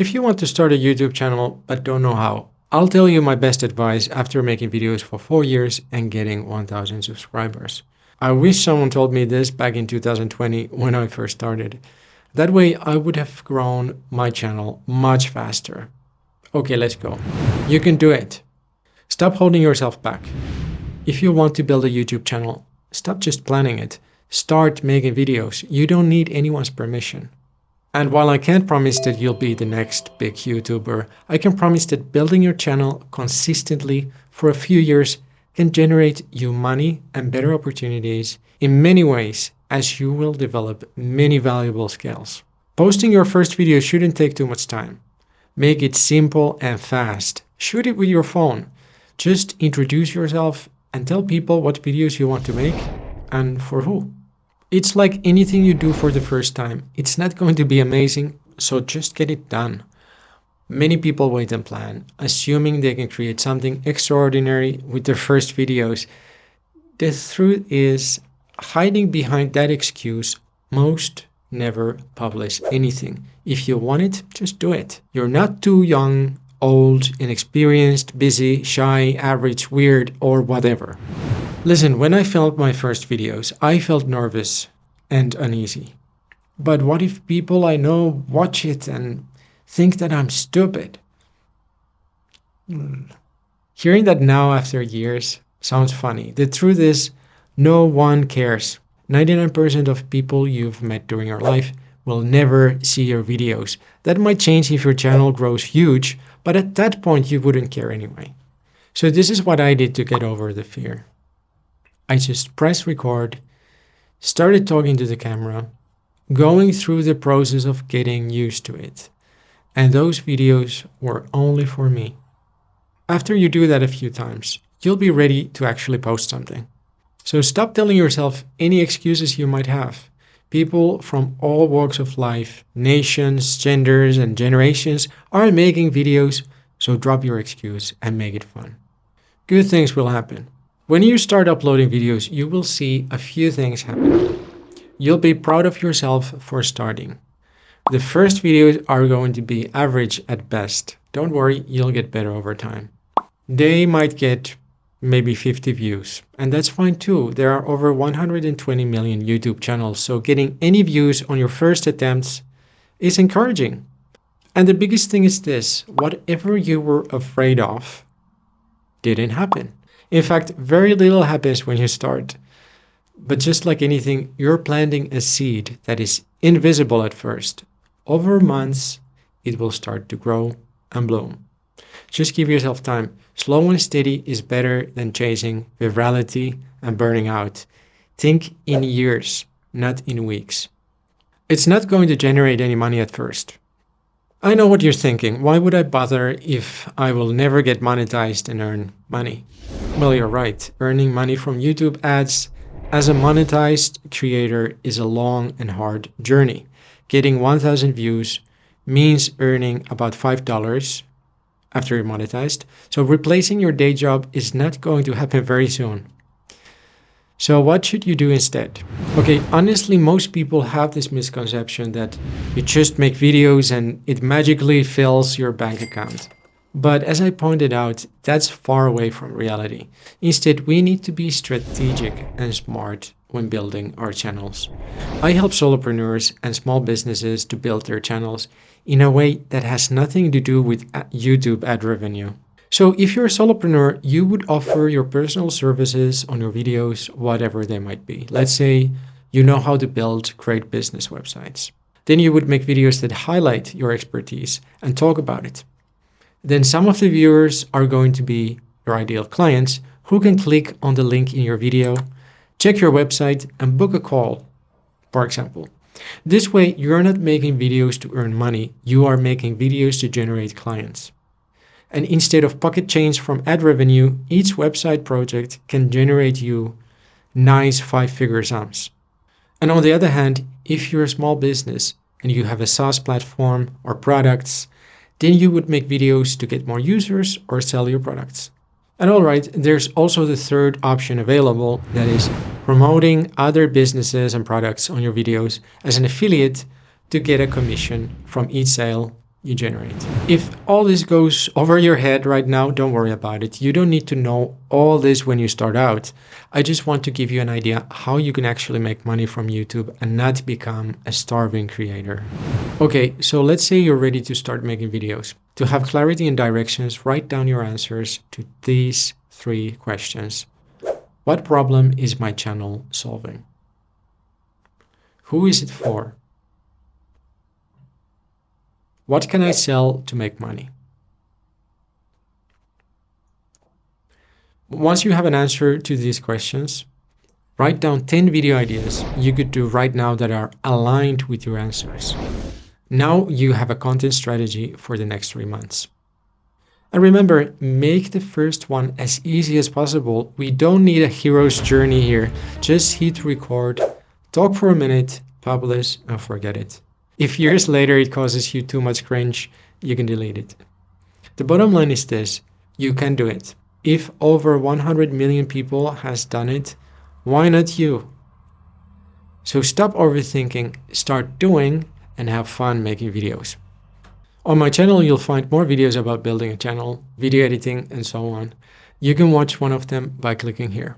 If you want to start a YouTube channel but don't know how, I'll tell you my best advice after making videos for 4 years and getting 1,000 subscribers. I wish someone told me this back in 2020 when I first started. That way I would have grown my channel much faster. Okay, let's go. You can do it. Stop holding yourself back. If you want to build a YouTube channel, stop just planning it. Start making videos. You don't need anyone's permission. And while I can't promise that you'll be the next big YouTuber, I can promise that building your channel consistently for a few years can generate you money and better opportunities in many ways, as you will develop many valuable skills. Posting your first video shouldn't take too much time. Make it simple and fast. Shoot it with your phone. Just introduce yourself and tell people what videos you want to make and for who. It's like anything you do for the first time. It's not going to be amazing, so just get it done. Many people wait and plan, assuming they can create something extraordinary with their first videos. The truth is, hiding behind that excuse, most never publish anything. If you want it, just do it. You're not too young, old, inexperienced, busy, shy, average, weird, or whatever. Listen, when I filmed my first videos, I felt nervous and uneasy. But what if people I know watch it and think that I'm stupid? Hearing that now after years sounds funny. The truth is, no one cares. 99% of people you've met during your life will never see your videos. That might change if your channel grows huge, but at that point you wouldn't care anyway. So this is what I did to get over the fear. I just pressed record, started talking to the camera, going through the process of getting used to it. And those videos were only for me. After you do that a few times, you'll be ready to actually post something. So stop telling yourself any excuses you might have. People from all walks of life, nations, genders, and generations are making videos, so drop your excuse and make it fun. Good things will happen. When you start uploading videos, you will see a few things happen. You'll be proud of yourself for starting. The first videos are going to be average at best. Don't worry, you'll get better over time. They might get maybe 50 views, and that's fine too. There are over 120 million YouTube channels, so getting any views on your first attempts is encouraging. And the biggest thing is this: whatever you were afraid of didn't happen. In fact, very little happens when you start. But just like anything, you're planting a seed that is invisible at first. Over months, it will start to grow and bloom. Just give yourself time. Slow and steady is better than chasing virality and burning out. Think in years, not in weeks. It's not going to generate any money at first. I know what you're thinking. Why would I bother if I will never get monetized and earn money? Well, you're right. Earning money from YouTube ads as a monetized creator is a long and hard journey. Getting 1,000 views means earning about $5 after you're monetized. So replacing your day job is not going to happen very soon. So what should you do instead? Okay, honestly, most people have this misconception that you just make videos and it magically fills your bank account. But as I pointed out, that's far away from reality. Instead, we need to be strategic and smart when building our channels. I help solopreneurs and small businesses to build their channels in a way that has nothing to do with YouTube ad revenue. So if you're a solopreneur, you would offer your personal services on your videos, whatever they might be. Let's say you know how to build great business websites. Then you would make videos that highlight your expertise and talk about it. Then some of the viewers are going to be your ideal clients who can click on the link in your video, check your website, and book a call, for example. This way, you're not making videos to earn money, you are making videos to generate clients. And instead of pocket change from ad revenue, each website project can generate you nice 5-figure sums. And on the other hand, if you're a small business and you have a SaaS platform or products, then you would make videos to get more users or sell your products. And all right, there's also the third option available, that is promoting other businesses and products on your videos as an affiliate to get a commission from each sale you generate. If all this goes over your head right now, don't worry about it. You don't need to know all this when you start out. I just want to give you an idea how you can actually make money from YouTube and not become a starving creator. Okay, so let's say you're ready to start making videos. To have clarity and directions, write down your answers to these 3 questions. What problem is my channel solving? Who is it for? What can I sell to make money? Once you have an answer to these questions, write down 10 video ideas you could do right now that are aligned with your answers. Now you have a content strategy for the next 3 months. And remember, make the first one as easy as possible. We don't need a hero's journey here. Just hit record, talk for a minute, publish, and forget it. If years later it causes you too much cringe, you can delete it. The bottom line is this: you can do it. If over 100 million people has done it, why not you? So stop overthinking, start doing, and have fun making videos. On my channel, you'll find more videos about building a channel, video editing, and so on. You can watch one of them by clicking here.